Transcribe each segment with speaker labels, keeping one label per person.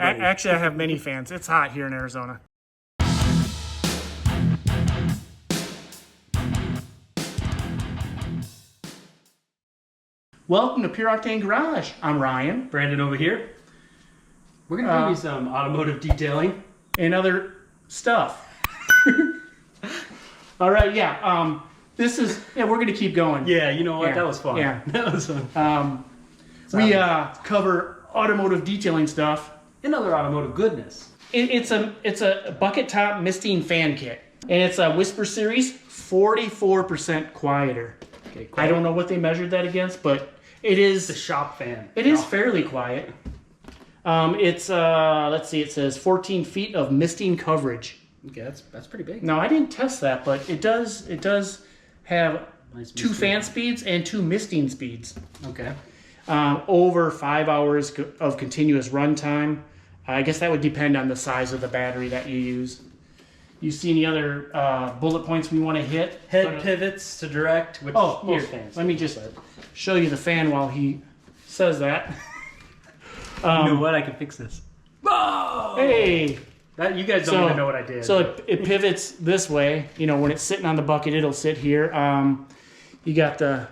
Speaker 1: Actually, I have many fans. It's hot here in Arizona. Welcome to Pure Octane Garage. I'm Ryan.
Speaker 2: Brandon over here. We're going to give you some automotive detailing.
Speaker 1: And other stuff. All right, yeah. We're going to keep going.
Speaker 2: Yeah, you know what?
Speaker 1: Yeah.
Speaker 2: That was fun.
Speaker 1: Yeah.
Speaker 2: That was fun.
Speaker 1: We cover automotive detailing stuff.
Speaker 2: And other automotive goodness.
Speaker 1: It's a bucket top misting fan kit. And it's a Whisper Series 44% quieter.
Speaker 2: Okay,
Speaker 1: I don't know what they measured that against, but it is...
Speaker 2: It's a shop fan.
Speaker 1: It is fairly quiet. Let's see, it says 14 feet of misting coverage.
Speaker 2: Okay, that's pretty big.
Speaker 1: No, I didn't test that, but it does have
Speaker 2: Nice
Speaker 1: two
Speaker 2: misting.
Speaker 1: fan speeds and two misting speeds.
Speaker 2: Okay.
Speaker 1: Over 5 hours of continuous runtime. I guess that would depend on the size of the battery that you use. You see any other bullet points we want to hit?
Speaker 2: Head pivots to direct, which
Speaker 1: Here,
Speaker 2: most fans.
Speaker 1: let me just show you the fan while he says that.
Speaker 2: You know what? I can fix this. Oh!
Speaker 1: Hey!
Speaker 2: That, you guys don't even know what I did.
Speaker 1: So it pivots this way. You know, when it's sitting on the bucket, it'll sit here. You got the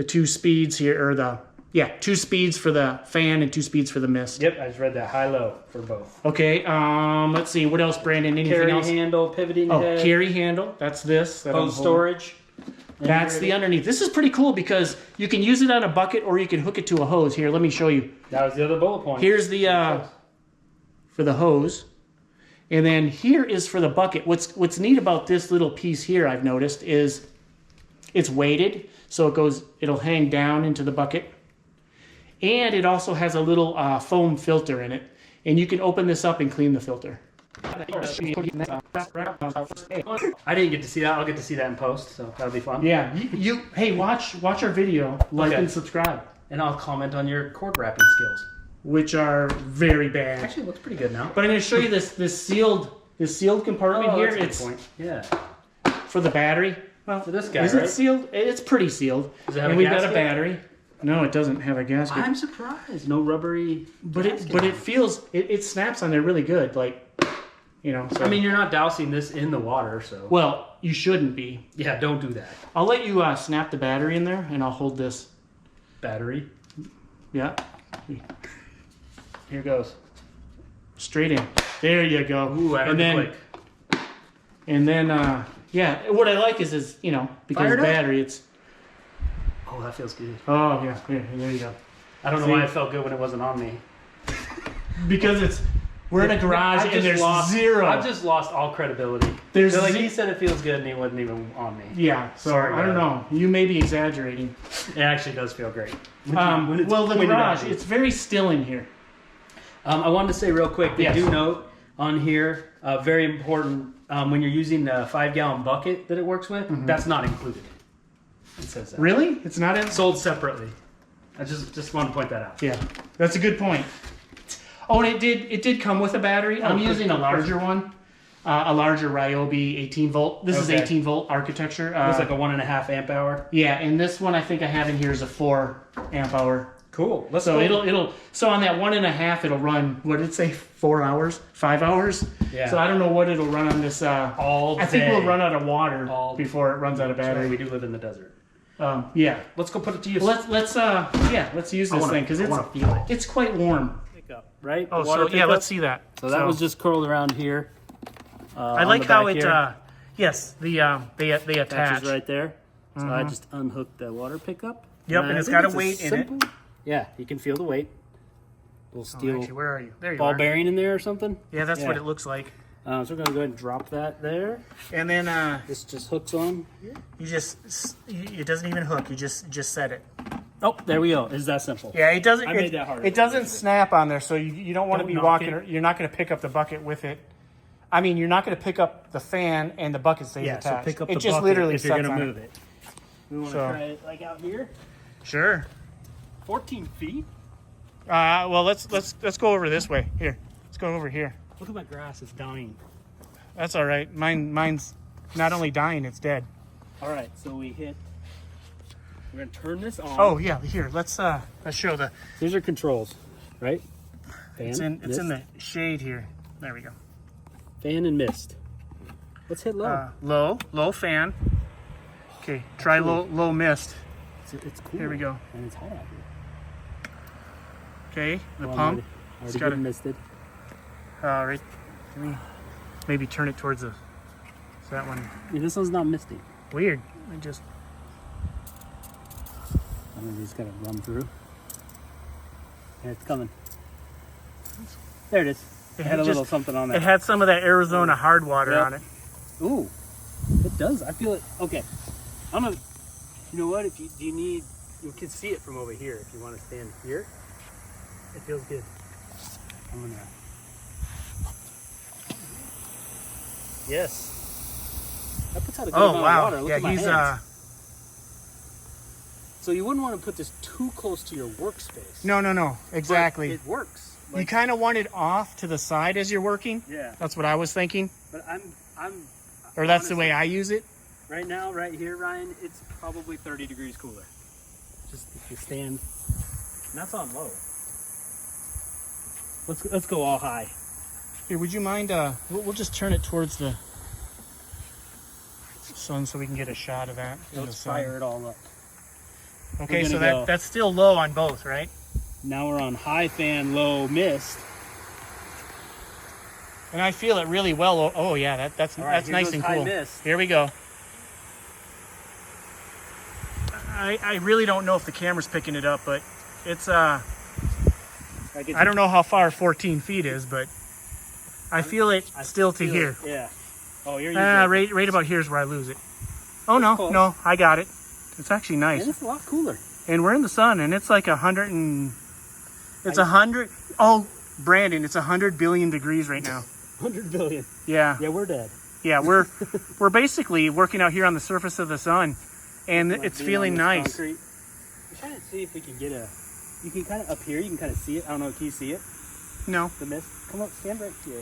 Speaker 1: two speeds here, or two speeds for the fan and two speeds for the mist.
Speaker 2: Yep, I just read that high-low for both.
Speaker 1: Okay, let's see. What else, Brandon? Anything
Speaker 2: Carry
Speaker 1: else?
Speaker 2: handle, pivoting head.
Speaker 1: Carry handle. That's this. that I'm
Speaker 2: Hose
Speaker 1: holding.
Speaker 2: storage.
Speaker 1: That's the underneath. This is pretty cool because you can use it on a bucket or you can hook it to a hose. Here, let me show you.
Speaker 2: That was the other bullet point.
Speaker 1: Here's the for the hose. And then here is for the bucket. What's neat about this little piece here, I've noticed, is it's weighted, so it'll hang down into the bucket. And it also has a little foam filter in it. And you can open this up and clean the filter.
Speaker 2: I didn't get to see that. I'll get to see that in post, so that'll be fun.
Speaker 1: Yeah, hey, watch our video, like and subscribe.
Speaker 2: And I'll comment on your cord wrapping skills.
Speaker 1: Which are very bad.
Speaker 2: Actually, it looks pretty good now.
Speaker 1: But I'm going to show you this sealed compartment here.
Speaker 2: That's
Speaker 1: It's
Speaker 2: a good point. Yeah.
Speaker 1: for the battery. Well,
Speaker 2: For this guy,
Speaker 1: is
Speaker 2: right?
Speaker 1: it sealed? It's pretty sealed.
Speaker 2: Does it have
Speaker 1: and
Speaker 2: a
Speaker 1: we've got a
Speaker 2: gasket?
Speaker 1: battery. No, it doesn't have a gasket.
Speaker 2: I'm surprised. No rubbery.
Speaker 1: But
Speaker 2: gasket.
Speaker 1: it feels it snaps on there really good. Like, you know. So.
Speaker 2: I mean, you're not dousing this in the water, so.
Speaker 1: Well, you shouldn't be.
Speaker 2: Yeah, don't do that.
Speaker 1: I'll let you snap the battery in there, and I'll hold this.
Speaker 2: Battery.
Speaker 1: Yeah. Here goes. Straight in. There you go.
Speaker 2: Ooh, I heard the click.
Speaker 1: And then, what I like is you know, because
Speaker 2: Fired
Speaker 1: the
Speaker 2: up?
Speaker 1: battery, it's.
Speaker 2: Oh, that feels good.
Speaker 1: Oh yeah, there you go.
Speaker 2: I don't know
Speaker 1: See?
Speaker 2: why it felt good when it wasn't on me.
Speaker 1: Because we're in a garage and there's zero.
Speaker 2: I've just lost all credibility.
Speaker 1: There's
Speaker 2: So, like, he said it feels good and he wasn't even on me.
Speaker 1: Yeah, so
Speaker 2: Sorry,
Speaker 1: I don't know. You may be exaggerating.
Speaker 2: It actually does feel great.
Speaker 1: The
Speaker 2: pointed
Speaker 1: garage,
Speaker 2: at you.
Speaker 1: it's very still in here.
Speaker 2: I wanted to say real quick, they
Speaker 1: Yes.
Speaker 2: do note on here, very important, when you're using the 5-gallon bucket that it works with, that's not included. It says that.
Speaker 1: Really? It's not in?
Speaker 2: Sold separately. I just wanted to point that out.
Speaker 1: Yeah, that's a good point. Oh, and it did come with a battery. I'm using a larger one, a larger Ryobi 18 volt. This is
Speaker 2: Okay.
Speaker 1: 18 volt architecture.
Speaker 2: It's like a 1.5 amp hour.
Speaker 1: Yeah, and this one I think I have in here is a 4 amp hour.
Speaker 2: Cool. Let's
Speaker 1: So
Speaker 2: go.
Speaker 1: so on that 1.5 it'll run, what did it say, 4 hours, 5 hours?
Speaker 2: Yeah.
Speaker 1: So I don't know what it'll run on this.
Speaker 2: All day.
Speaker 1: I think we'll run out of water
Speaker 2: All
Speaker 1: before it runs out of battery.
Speaker 2: We do live in the desert.
Speaker 1: Yeah.
Speaker 2: Let's go put it to use.
Speaker 1: Let's use this thing because
Speaker 2: I wanna feel it.
Speaker 1: it's quite warm.
Speaker 2: Pickup, right?
Speaker 1: Oh,
Speaker 2: The water
Speaker 1: so yeah,
Speaker 2: pickup?
Speaker 1: let's see that.
Speaker 2: So that was just curled around here.
Speaker 1: I like how it. Yes, they attach.
Speaker 2: attaches right there. So I just unhooked the water pickup.
Speaker 1: Yep, and
Speaker 2: I
Speaker 1: it's
Speaker 2: think
Speaker 1: got a
Speaker 2: a
Speaker 1: weight in it.
Speaker 2: simple- Yeah, you can feel the weight. Little steel
Speaker 1: Actually, where are you? There you
Speaker 2: ball
Speaker 1: are.
Speaker 2: bearing in there or something.
Speaker 1: Yeah, that's what
Speaker 2: Yeah.
Speaker 1: it looks like.
Speaker 2: So we're gonna go ahead and drop that there.
Speaker 1: And then
Speaker 2: This just hooks on.
Speaker 1: it doesn't even hook. You just set it.
Speaker 2: Oh, there we go. It's that simple.
Speaker 1: Yeah, it doesn't.
Speaker 2: I made that harder.
Speaker 1: It doesn't snap on there, so you don't want to
Speaker 2: Don't
Speaker 1: be
Speaker 2: knock
Speaker 1: walking.
Speaker 2: it.
Speaker 1: You're not going to pick up the bucket with it. I mean, you're not going to pick up the fan and the bucket stays
Speaker 2: Yeah,
Speaker 1: attached.
Speaker 2: so pick up
Speaker 1: it
Speaker 2: the
Speaker 1: just
Speaker 2: bucket
Speaker 1: literally
Speaker 2: if you're
Speaker 1: sets
Speaker 2: gonna
Speaker 1: on
Speaker 2: move it. We want to
Speaker 1: So-
Speaker 2: try it like out here.
Speaker 1: Sure.
Speaker 2: 14 feet.
Speaker 1: Well, let's go over this way. Here, let's go over here.
Speaker 2: Look at my grass. It's dying.
Speaker 1: That's all right. Mine's not only dying, it's dead.
Speaker 2: All right, so we hit. We're gonna turn this on.
Speaker 1: Oh yeah, here. Let's show the.
Speaker 2: These are controls, right?
Speaker 1: It's in the shade here. There we go.
Speaker 2: Fan and mist. Let's hit low.
Speaker 1: Low fan. Okay, try low mist.
Speaker 2: It's cool.
Speaker 1: Here we go.
Speaker 2: And it's hot out here.
Speaker 1: Okay, the
Speaker 2: Oh,
Speaker 1: pump.
Speaker 2: Already
Speaker 1: gotta-
Speaker 2: getting misted.
Speaker 1: Right. Can we maybe turn it towards the that one?
Speaker 2: Yeah, this one's not misty.
Speaker 1: Weird. I just
Speaker 2: I mean, just gotta run through. Yeah, it's coming. There it is. It had a little something on
Speaker 1: It
Speaker 2: there.
Speaker 1: had some of that Arizona hard water
Speaker 2: Yep.
Speaker 1: on it.
Speaker 2: Ooh, it does. I feel it. Okay, I'm gonna. You know what? If you need, you can see it from over here. If you want to stand here, it feels good. I'm gonna. Yes. That puts out a good amount of water. Look at my hands. So you wouldn't want to put this too close to your workspace.
Speaker 1: No.
Speaker 2: But
Speaker 1: Exactly.
Speaker 2: it works.
Speaker 1: You kind of want it off to the side as you're working.
Speaker 2: Yeah.
Speaker 1: That's what I was thinking.
Speaker 2: But I'm.
Speaker 1: Or that's the way I use it.
Speaker 2: Right now, right here, Ryan, it's probably 30 degrees cooler. Just if you stand, and that's on low. Let's go all high.
Speaker 1: Here, would you mind? We'll just turn it towards the sun so we can get a shot of that. in the
Speaker 2: Let's
Speaker 1: sun.
Speaker 2: fire it all up.
Speaker 1: Okay,
Speaker 2: We're
Speaker 1: so
Speaker 2: gonna go.
Speaker 1: that's still low on both, right?
Speaker 2: Now we're on high fan, low mist.
Speaker 1: And I feel it really well. Oh yeah, that's
Speaker 2: All right,
Speaker 1: that's
Speaker 2: here
Speaker 1: nice
Speaker 2: goes
Speaker 1: and
Speaker 2: high
Speaker 1: cool.
Speaker 2: mist.
Speaker 1: Here we go. I really don't know if the camera's picking it up, but it's I don't know how far 14 feet is, but I feel it still to here.
Speaker 2: Yeah. Oh, you're using
Speaker 1: Right about here is where I lose it. Oh no,
Speaker 2: close.
Speaker 1: no, I got it. It's actually nice.
Speaker 2: And it's a lot cooler.
Speaker 1: And we're in the sun, and it's like 100. Oh, Brandon, it's 100 billion degrees right now.
Speaker 2: 100 billion.
Speaker 1: Yeah,
Speaker 2: Yeah, we're dead.
Speaker 1: yeah, we're basically working out here on the surface of the sun, and
Speaker 2: Like
Speaker 1: it's
Speaker 2: being
Speaker 1: feeling
Speaker 2: on this
Speaker 1: nice.
Speaker 2: concrete. I'm trying to see if we can get a. You can kind of up here. You can kind of see it. I don't know. Can you see it?
Speaker 1: No,
Speaker 2: The mist. Come up. Stand right here.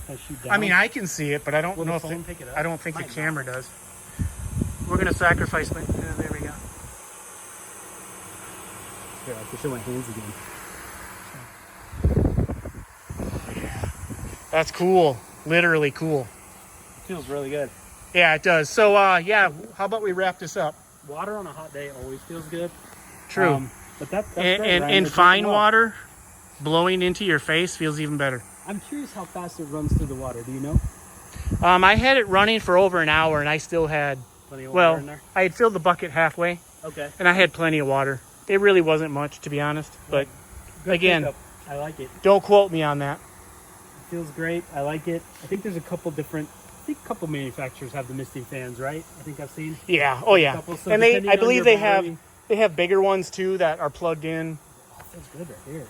Speaker 2: Kind of shoot down.
Speaker 1: I mean I can see it, but I don't
Speaker 2: Will
Speaker 1: know
Speaker 2: the
Speaker 1: if
Speaker 2: phone pick it up?
Speaker 1: I don't think the
Speaker 2: Might not.
Speaker 1: camera does. We're gonna sacrifice. There we go.
Speaker 2: Here, I can show my hands again.
Speaker 1: That's cool. Literally cool.
Speaker 2: It feels really good.
Speaker 1: Yeah, it does. So yeah, how about we wrap this up?
Speaker 2: Water on a hot day always feels good.
Speaker 1: True.
Speaker 2: But that's
Speaker 1: and
Speaker 2: great, Ryan.
Speaker 1: and
Speaker 2: It's
Speaker 1: fine
Speaker 2: working well.
Speaker 1: water blowing into your face feels even better.
Speaker 2: I'm curious how fast it runs through the water. Do you know?
Speaker 1: I had it running for over an hour, and I still had,
Speaker 2: Plenty of water in
Speaker 1: well,
Speaker 2: there.
Speaker 1: I had filled the bucket halfway,
Speaker 2: Okay.
Speaker 1: and I had plenty of water. It really wasn't much, to be honest, but
Speaker 2: Good
Speaker 1: again,
Speaker 2: pickup. I like it.
Speaker 1: don't quote me on that.
Speaker 2: It feels great. I like it. I think there's a couple different. I think a couple manufacturers have the misting fans, right? I think I've seen.
Speaker 1: Yeah, oh yeah.
Speaker 2: Couple, so
Speaker 1: And
Speaker 2: depending
Speaker 1: I
Speaker 2: on
Speaker 1: believe
Speaker 2: your
Speaker 1: they
Speaker 2: battery-
Speaker 1: have bigger ones too that are plugged in.
Speaker 2: Oh, it feels good right here.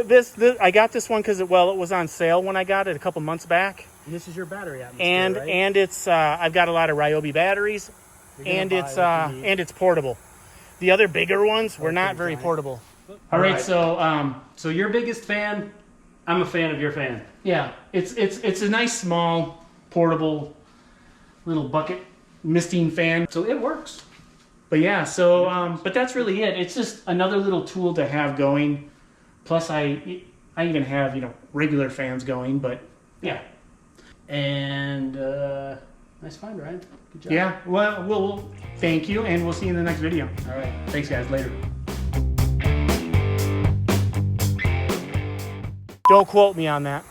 Speaker 1: This I got this one because it was on sale when I got it a couple months back,
Speaker 2: And this is your battery atmosphere,
Speaker 1: and
Speaker 2: right?
Speaker 1: and it's I've got a lot of Ryobi batteries,
Speaker 2: You're gonna
Speaker 1: and
Speaker 2: buy
Speaker 1: it's
Speaker 2: what you need.
Speaker 1: and it's portable. The other bigger ones were not
Speaker 2: pretty
Speaker 1: very
Speaker 2: giant.
Speaker 1: portable.
Speaker 2: All right, so so your biggest fan, I'm a fan of your fan.
Speaker 1: Yeah, it's a nice small portable little bucket misting fan.
Speaker 2: So it works.
Speaker 1: But yeah, so but that's really it. It's just another little tool to have going. Plus, I even have regular fans going. But yeah,
Speaker 2: And nice find, Ryan. Good job.
Speaker 1: yeah. Well, we'll thank you, and we'll see you in the next video.
Speaker 2: All right. Thanks, guys. Later.
Speaker 1: Don't quote me on that.